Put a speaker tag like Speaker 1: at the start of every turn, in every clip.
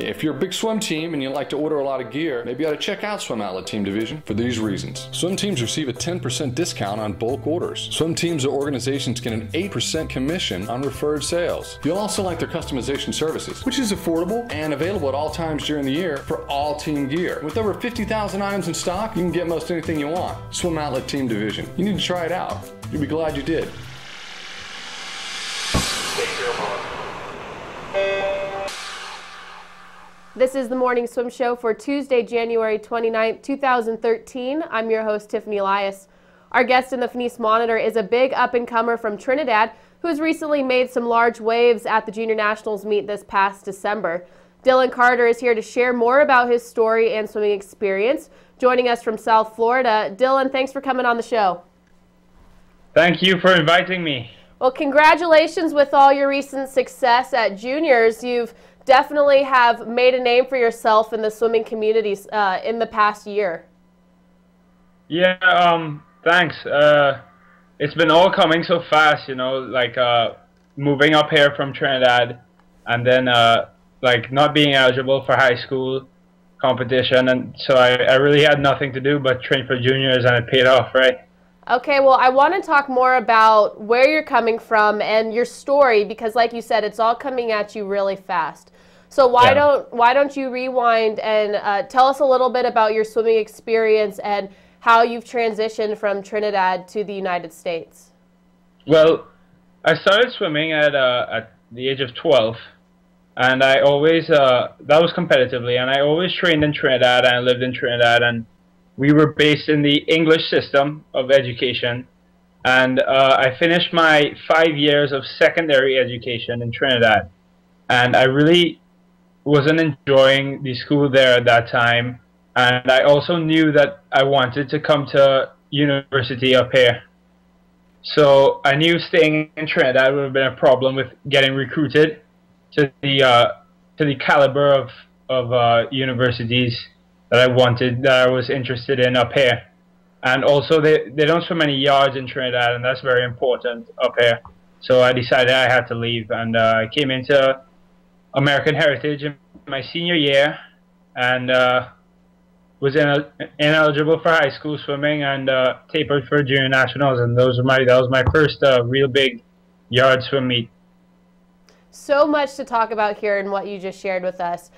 Speaker 1: If you're a big swim team and you like to order a lot of gear, maybe you ought to check out Swim Outlet Team Division for these reasons. Swim teams receive a 10% discount on bulk orders. Swim teams or organizations get an 8% commission on referred sales. You'll also like their customization services, which is affordable and available at all times during the year for all team gear. With over 50,000 items in stock, you can get most anything you want. Swim Outlet Team Division. You need to try it out. You'll be glad you did.
Speaker 2: This is the Morning Swim Show for Tuesday, January 29th, 2013. I'm your host, Tiffany Elias. Our guest in the Finis Monitor is a big up-and-comer from Trinidad who has recently made some large waves at the Junior Nationals meet this past December. Dylan Carter is here to share more about his story and swimming experience. Joining us from South Florida, Dylan, thanks for coming on the show.
Speaker 3: Thank you for inviting me.
Speaker 2: Well, congratulations with all your recent success at juniors. You've definitely have made a name for yourself in the swimming communities in the past year.
Speaker 3: Yeah, thanks. It's been all coming so fast, you know, like moving up here from Trinidad and then like not being eligible for high school competition. And so I really had nothing to do but train for juniors, and it paid off, right?
Speaker 2: Okay, well, I want to talk more about where you're coming from and your story because, like you said, it's all coming at you really fast. So why don't you rewind and tell us a little bit about your swimming experience and how you've transitioned from Trinidad to the United States?
Speaker 3: Well, I started swimming at the age of 12, and I always that was competitively, and I always trained in Trinidad and I lived in Trinidad, and we were based in the English system of education, and I finished my 5 years of secondary education in Trinidad, and I really wasn't enjoying the school there at that time, and I also knew that I wanted to come to university up here. So I knew staying in Trinidad would have been a problem with getting recruited to the caliber of universities that I wanted, that I was interested in up here. And also they don't swim many yards in Trinidad, and that's very important up here. So I decided I had to leave, and I came into American Heritage in my senior year, and was ineligible for high school swimming, and tapered for junior nationals, and that was my first real big yard swim meet.
Speaker 2: So much to talk about here in what you just shared with us.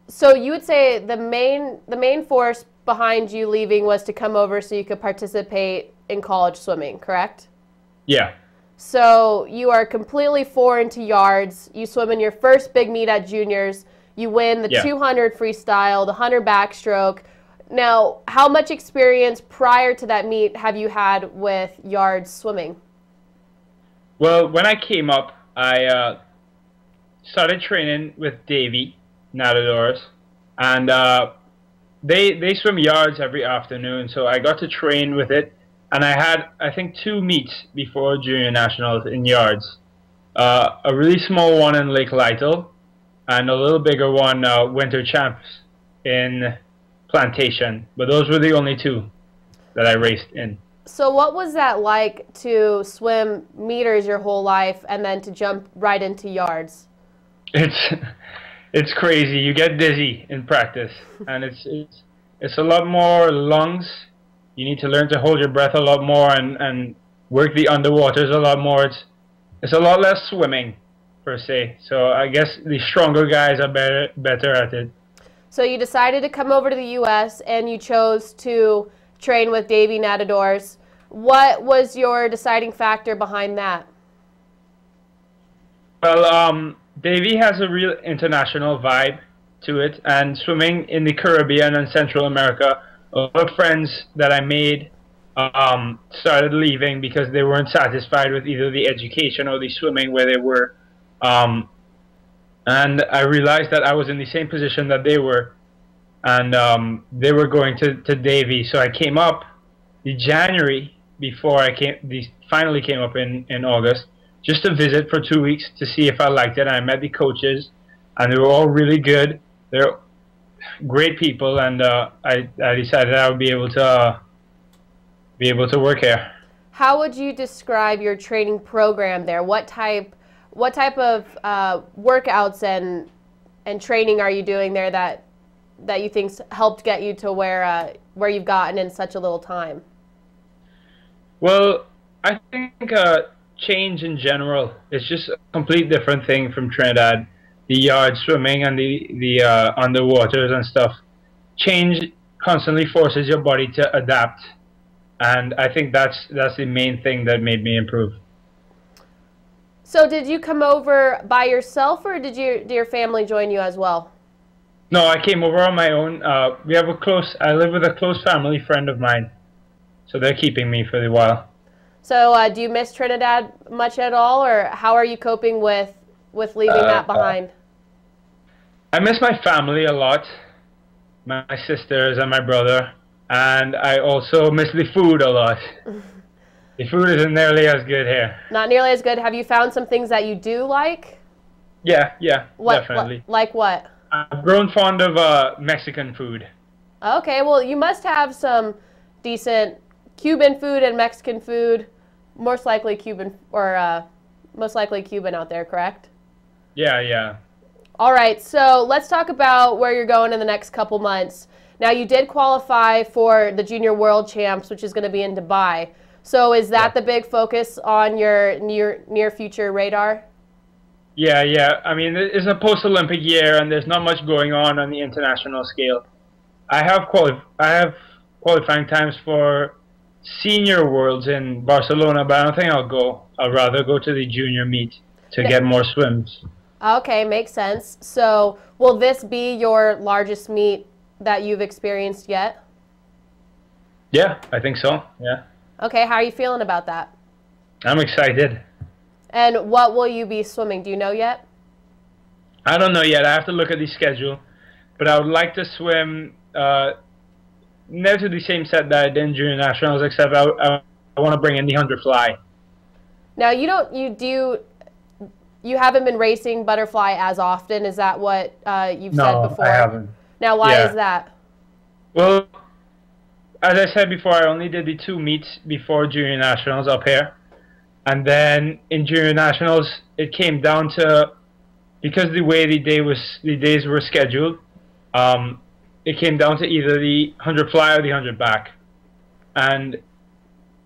Speaker 2: So you would say the main force behind you leaving was to come over so you could participate in college swimming, correct?
Speaker 3: Yeah.
Speaker 2: So you are completely foreign to yards. You swim in your first big meet at juniors. You win the 200 freestyle, the 100 backstroke. Now, how much experience prior to that meet have you had with yards swimming?
Speaker 3: Well, when I came up, I started training with Davey Nadadores, and they swim yards every afternoon, so I got to train with it, and I had, I think, 2 meets before junior nationals in yards. A really small one in Lake Lytle, and a little bigger one, Winter Champs in Plantation, but those were the only 2 that I raced in.
Speaker 2: So what was that like to swim meters your whole life and then to jump right into yards?
Speaker 3: It's crazy. You get dizzy in practice, and it's a lot more lungs. You need to learn to hold your breath a lot more and work the underwaters a lot more. It's a lot less swimming per se. So I guess the stronger guys are better at it.
Speaker 2: So you decided to come over to the U.S. and you chose to train with Davey Nadadores. What was your deciding factor behind that?
Speaker 3: Well, Davey has a real international vibe to it, and swimming in the Caribbean and Central America, a lot of friends that I made started leaving because they weren't satisfied with either the education or the swimming where they were. And I realized that I was in the same position that they were, and they were going to Davey. So I came up the January before finally came up in August, just to visit for 2 weeks to see if I liked it. I met the coaches, and they were all really good. They're great people, and I decided I would be able to work here.
Speaker 2: How would you describe your training program there? What type of workouts and and training are you doing there that you think's helped get you to where you've gotten in such a little time?
Speaker 3: Well, I think change in general is just a complete different thing from Trinidad. The yard swimming and the underwaters and stuff. Change constantly forces your body to adapt, and I think that's the main thing that made me improve.
Speaker 2: So did you come over by yourself, or did your family join you as well?
Speaker 3: No, I came over on my own. I live with a close family friend of mine, so they're keeping me for a while.
Speaker 2: So do you miss Trinidad much at all, or how are you coping with leaving that behind?
Speaker 3: I miss my family a lot, my sisters and my brother, and I also miss the food a lot. The food isn't nearly as good here. Not
Speaker 2: nearly as good. Have you found some things that you do like?
Speaker 3: Yeah, definitely.
Speaker 2: Like what?
Speaker 3: I've grown fond of Mexican food.
Speaker 2: Okay, well, you must have some decent Cuban food and Mexican food. Most likely Cuban, or most likely Cuban out there, correct?
Speaker 3: Yeah.
Speaker 2: All right, so let's talk about where you're going in the next couple months. Now, you did qualify for the Junior World Champs, which is going to be in Dubai. So is that the big focus on your near future radar?
Speaker 3: Yeah. I mean, it's a post-Olympic year, and there's not much going on the international scale. I have qualifying times for Senior Worlds in Barcelona, but I don't think I'll go. I'll rather go to the junior meet to get more swims.
Speaker 2: Okay, makes sense. So will this be your largest meet that you've experienced yet?
Speaker 3: Yeah, I think so, yeah.
Speaker 2: Okay, how are you feeling about that?
Speaker 3: I'm excited.
Speaker 2: And what will you be swimming? Do you know yet?
Speaker 3: I don't know yet. I have to look at the schedule. But I would like to swim near to the same set that I did in Junior Nationals, except I want to bring in the 100 fly.
Speaker 2: Now, you haven't been racing butterfly as often. Is that what you've said before?
Speaker 3: No, I haven't.
Speaker 2: Now, why is that?
Speaker 3: Well, as I said before, I only did the 2 meets before Junior Nationals up here. And then in Junior Nationals, it came down to, because the way the days were scheduled, it came down to either the 100 fly or the 100 back. And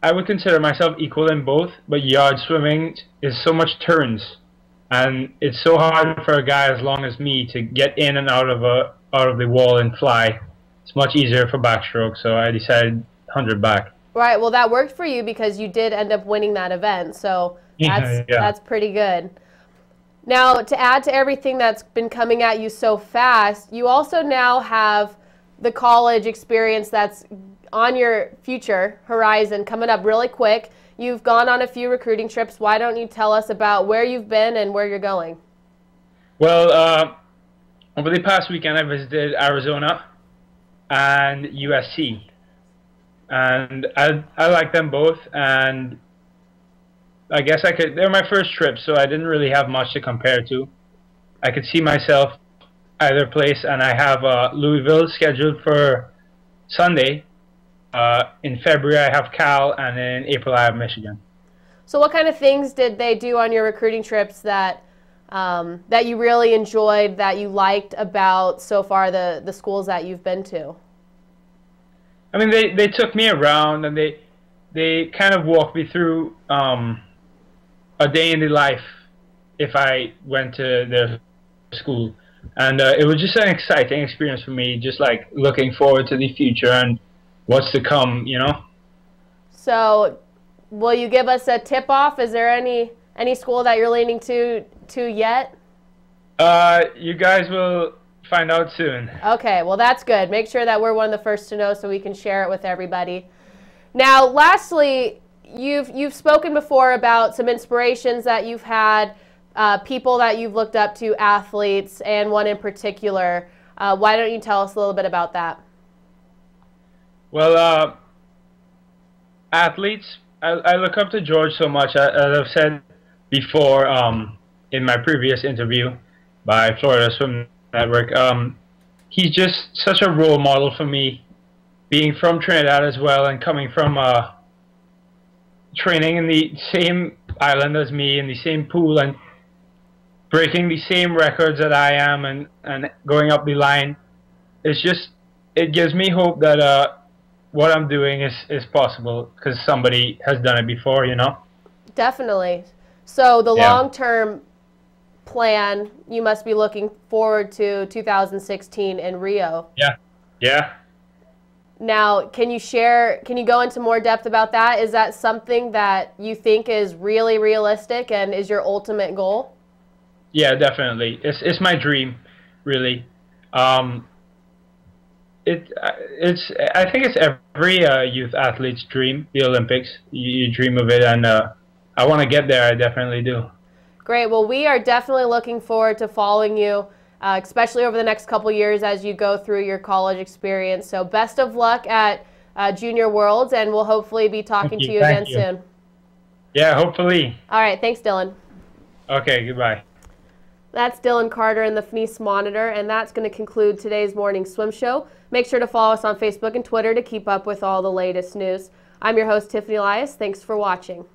Speaker 3: I would consider myself equal in both, but yard swimming is so much turns. And it's so hard for a guy as long as me to get in and out of the wall and fly. It's much easier for backstroke, so I decided 100 back.
Speaker 2: Right, well that worked for you because you did end up winning that event, so that's pretty good. Now, to add to everything that's been coming at you so fast, you also now have the college experience that's on your future horizon coming up really quick. You've gone on a few recruiting trips. Why don't you tell us about where you've been and where you're going?
Speaker 3: Well, over the past weekend I visited Arizona and USC. And I like them both, and I guess they're my first trip, so I didn't really have much to compare to. I could see myself either place, and I have Louisville scheduled for Sunday. In February I have Cal, and in April I have Michigan.
Speaker 2: So what kind of things did they do on your recruiting trips that you really enjoyed, that you liked about so far the schools that you've been to?
Speaker 3: I mean, they took me around, and they kind of walked me through a day in the life if I went to their school. And it was just an exciting experience for me, just like looking forward to the future and what's to come, you know?
Speaker 2: So will you give us a tip-off? Is there any school that you're leaning to yet?
Speaker 3: You guys will find out soon.
Speaker 2: Okay, well that's good. Make sure that we're one of the first to know so we can share it with everybody. Now, lastly, you've spoken before about some inspirations that you've had, people that you've looked up to, athletes, and one in particular. Why don't you tell us a little bit about that?
Speaker 3: Well, athletes, I look up to George so much. As I've said before in my previous interview by Florida Swim Network, he's just such a role model for me, being from Trinidad as well and coming from training in the same island as me in the same pool, and breaking the same records that I am and going up the line. It's just, it gives me hope that what I'm doing is possible because somebody has done it before, you know?
Speaker 2: Definitely. So the
Speaker 3: Yeah.
Speaker 2: long-term plan, you must be looking forward to 2016 in Rio.
Speaker 3: Yeah. Yeah.
Speaker 2: Now, can you go into more depth about that? Is that something that you think is really realistic and is your ultimate goal?
Speaker 3: Yeah, definitely. It's my dream, really. I think it's every youth athlete's dream, the Olympics. You dream of it, and I want to get there. I definitely do.
Speaker 2: Great. Well, we are definitely looking forward to following you, especially over the next couple years as you go through your college experience. So best of luck at Junior Worlds, and we'll hopefully be talking to you again soon.
Speaker 3: Yeah, hopefully.
Speaker 2: All right. Thanks, Dylan.
Speaker 3: Okay, goodbye.
Speaker 2: That's Dylan Carter in the Fenice Monitor, and that's going to conclude today's morning swim show. Make sure to follow us on Facebook and Twitter to keep up with all the latest news. I'm your host, Tiffany Elias. Thanks for watching.